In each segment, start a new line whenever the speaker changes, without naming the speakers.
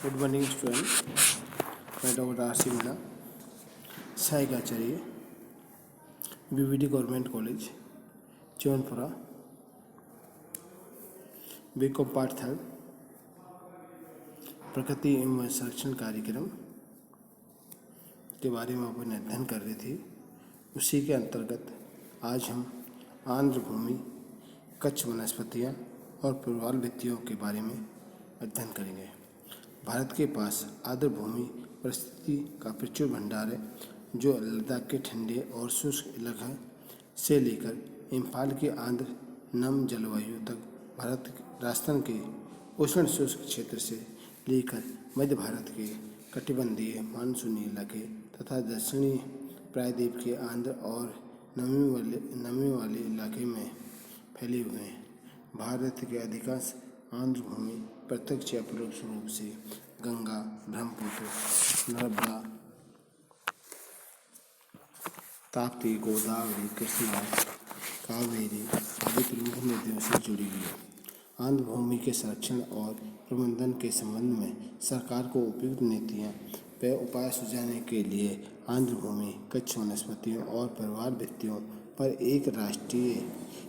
Good morning student. मैं doctor R.C. Meena, सहायक आचार्य, BVD government college Chaunpura, B Com part 3 प्रकृति एवं संरक्षण कार्यक्रम के बारे में अपन अध्ययन कर रहे थे। उसी के अंतर्गत आज हम आर्द्र भूमि, कच्छ वनस्पतियाँ और प्रवाल भित्तियों के बारे में अध्ययन करेंगे। भारत के पास आर्द्र भूमि परिस्थिति का प्रचुर भंडार है, जो लद्दाख के ठंडे और शुष्क इलाके से लेकर इम्फाल के आर्द्र नम जलवायु तक, भारत राजस्थान के उष्ण शुष्क क्षेत्र से लेकर मध्य भारत के कटिबंधीय मानसूनी इलाके तथा दक्षिणी प्रायद्वीप के आर्द्र और नमी वाले इलाके में फैले हुए हैं। भारत के अधिकांश आर्द्र भूमि प्रत्यक्ष या परोक्ष रूप से गंगा, ब्रह्मपुत्र, नर्मदा, ताप्ती, गोदावरी, कृष्णा, कावेरी आदि प्रमुख नदियों से जुड़ी हुई है। आर्द्र भूमि के संरक्षण और प्रबंधन के संबंध में सरकार को उपयुक्त नीतियाँ व उपाय सुझाने के लिए आर्द्र भूमि, कच्छ वनस्पतियों और प्रवाल भित्तियों पर एक राष्ट्रीय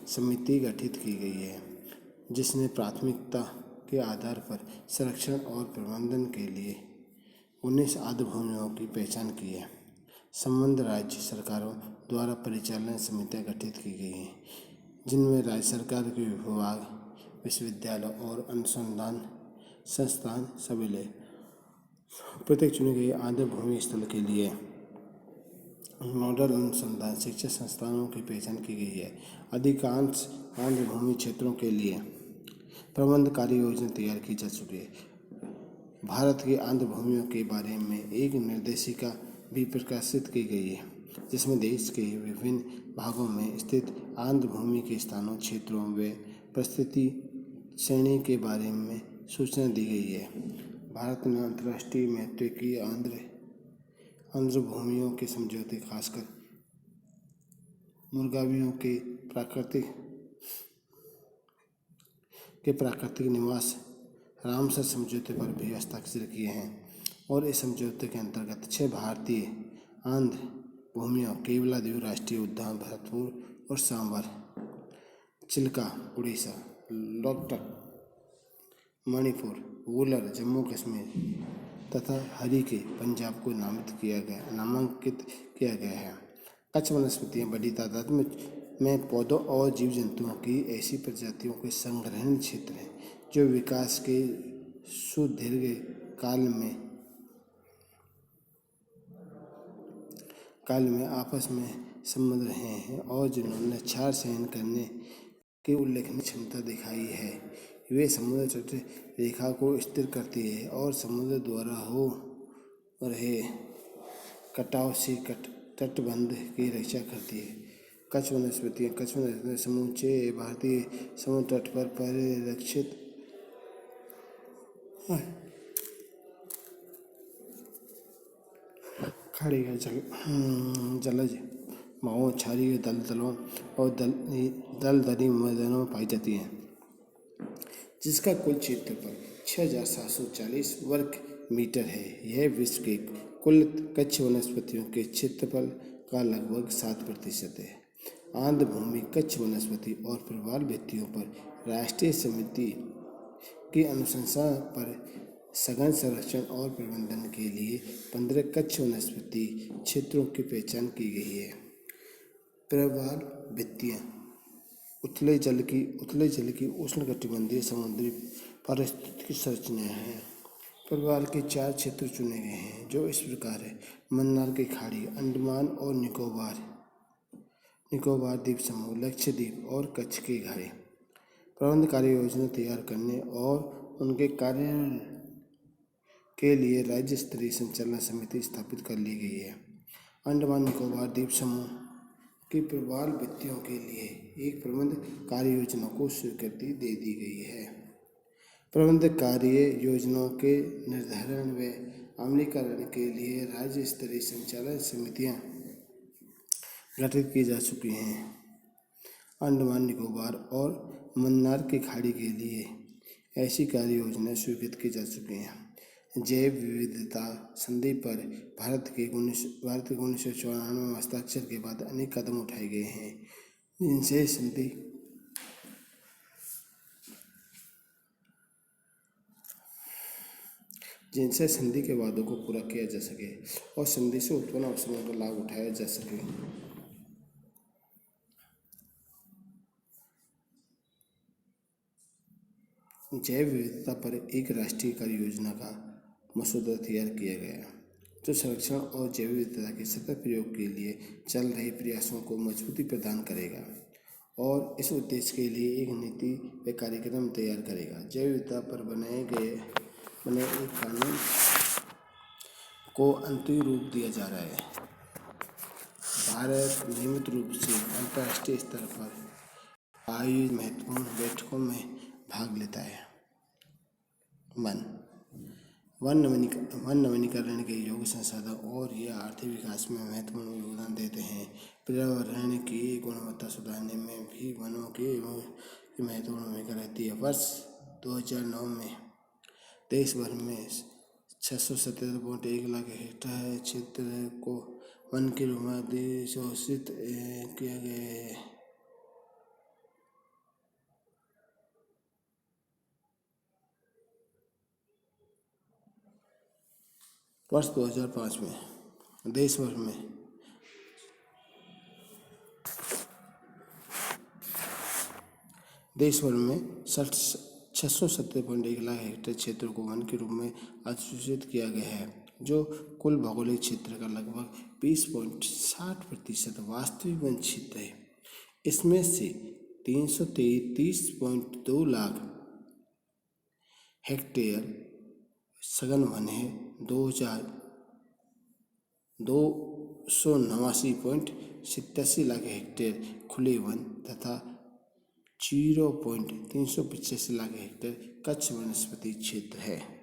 समिति गठित की गई है, जिसने प्राथमिकता के आधार पर संरक्षण और प्रबंधन के लिए 19 आर्द्र भूमियों की पहचान की है। संबद्ध राज्य सरकारों द्वारा परिचालन समितियां गठित की गई हैं, जिनमें राज्य सरकार के विभाग, विश्वविद्यालय और अनुसंधान संस्थान शामिल है। प्रत्येक चुने गए आर्द्र भूमि स्थल के लिए नोडल अनुसंधान शिक्षा संस्थानों की पहचान की गई है। अधिकांश आर्द्र भूमि क्षेत्रों के लिए प्रबंध कार्य योजना तैयार की जा चुकी है। भारत की आर्द्र भूमियों के बारे में एक निर्देशिका भी प्रकाशित की गई है, जिसमें देश के विभिन्न भागों में स्थित आर्द्र भूमि के स्थानों, क्षेत्रों व परिस्थिति श्रेणी के बारे में सूचना दी गई है। भारत ने अंतर्राष्ट्रीय महत्व की आर्द्र भूमियों के समझौते, खासकर मुर्गावियों के प्राकृतिक निवास रामसर समझौते पर भी हस्ताक्षर किए हैं, और इस समझौते के अंतर्गत 6 भारतीय आर्द्र भूमियाँ केवलादेव राष्ट्रीय उद्यान भरतपुर और सांबर, चिल्का उड़ीसा, लोकटक मणिपुर, वुलर जम्मू कश्मीर तथा हरिके पंजाब को नामांकित किया गया है। कच्छ वनस्पतियाँ बड़ी तादाद में पौधों और जीव जंतुओं की ऐसी प्रजातियों के संग्रहण क्षेत्र हैं, जो विकास के सुदीर्घ काल में आपस में संबंध रहे हैं और जिन्होंने क्षार सहन करने की उल्लेखनीय क्षमता दिखाई है। वे समुद्र तट रेखा को स्थिर करती है और समुद्र द्वारा हो रहे कटाव से तटबंध की रक्षा करती है। कच्छ वनस्पतियाँ समूचे भारतीय समुद्र तट पर परिलक्षित खड़े जलज माओ, क्षारीय दलदलों और दलदली मैदानों में पाई जाती हैं, जिसका कुल क्षेत्रफल 6,740 वर्ग मीटर है। यह विश्व के कुल कच्छ वनस्पतियों के क्षेत्रफल का लगभग 7% है। आर्द्र भूमि, कच्छ वनस्पति और प्रवाल भित्तियों पर राष्ट्रीय समिति की अनुशंसा पर सघन संरक्षण और प्रबंधन के लिए 15 कच्छ वनस्पति क्षेत्रों की पहचान की गई है। प्रवाल भित्तियाँ उथले जल की उष्णकटिबंधीय समुद्री पारिस्थितिक संरचनाएं हैं। प्रवाल के 4 क्षेत्र चुने गए हैं, जो इस प्रकार है: मन्नार की खाड़ी, अंडमान और निकोबार द्वीप समूह, लक्षद्वीप और कच्छ की घाटी। प्रबंध कार्य योजना तैयार करने और उनके कार्य के लिए राज्य स्तरीय संचालन समिति स्थापित कर ली गई है। अंडमान निकोबार द्वीप समूह की प्रवाल भित्तियों के लिए एक प्रबंध कार्य योजना को स्वीकृति दे दी गई है। प्रबंध कार्य योजनाओं के निर्धारण व अमलीकरण के लिए राज्य स्तरीय संचालन समितियां गठित की जा चुकी हैं। अंडमान निकोबार और मन्नार की खाड़ी के लिए ऐसी कार्य योजनाएं स्वीकृत की जा चुकी हैं। जैव विविधता संधि पर भारत के 1994 में हस्ताक्षर के बाद अनेक कदम उठाए गए हैं, जिनसे संधि के वादों को पूरा किया जा सके और संधि से उत्पन्न अवसरों का लाभ उठाया जा सके। जैव विविधता पर एक राष्ट्रीय कार्य योजना का मसौदा तैयार किया गया, जो संरक्षण और जैव विविधता के सतत प्रयोग के लिए चल रहे प्रयासों को मजबूती प्रदान करेगा और इस उद्देश्य के लिए एक नीति व कार्यक्रम तैयार करेगा। जैव विविधता पर बने एक कानून को अंतिम रूप दिया जा रहा है। भारत नियमित रूप से अंतर्राष्ट्रीय स्तर पर आयोजित महत्वपूर्ण बैठकों में भाग लेता है। वन नवीनीकरण के योग्य संसाधन और यह आर्थिक विकास में महत्वपूर्ण योगदान देते हैं। पर्यावरण की गुणवत्ता सुधारने में भी वनों की महत्वपूर्ण भूमिका रहती है। वर्ष 2009 में देश भर में 677.1 लाख हेक्टेयर क्षेत्र को वन के रूप में अधिसूचित किया गया है। वर्ष 2005 में देश भर में 670.1 लाख हेक्टेयर क्षेत्र को वन के रूप में अधिसूचित किया गया है, जो कुल भौगोलिक क्षेत्र का लगभग 20.60% वास्तविक वन क्षेत्र है। इसमें से 333.2 लाख हेक्टेयर सघन वन है, 289.87 लाख हेक्टेयर खुले वन तथा 0.385 लाख हेक्टेयर कच्छ वनस्पति क्षेत्र है।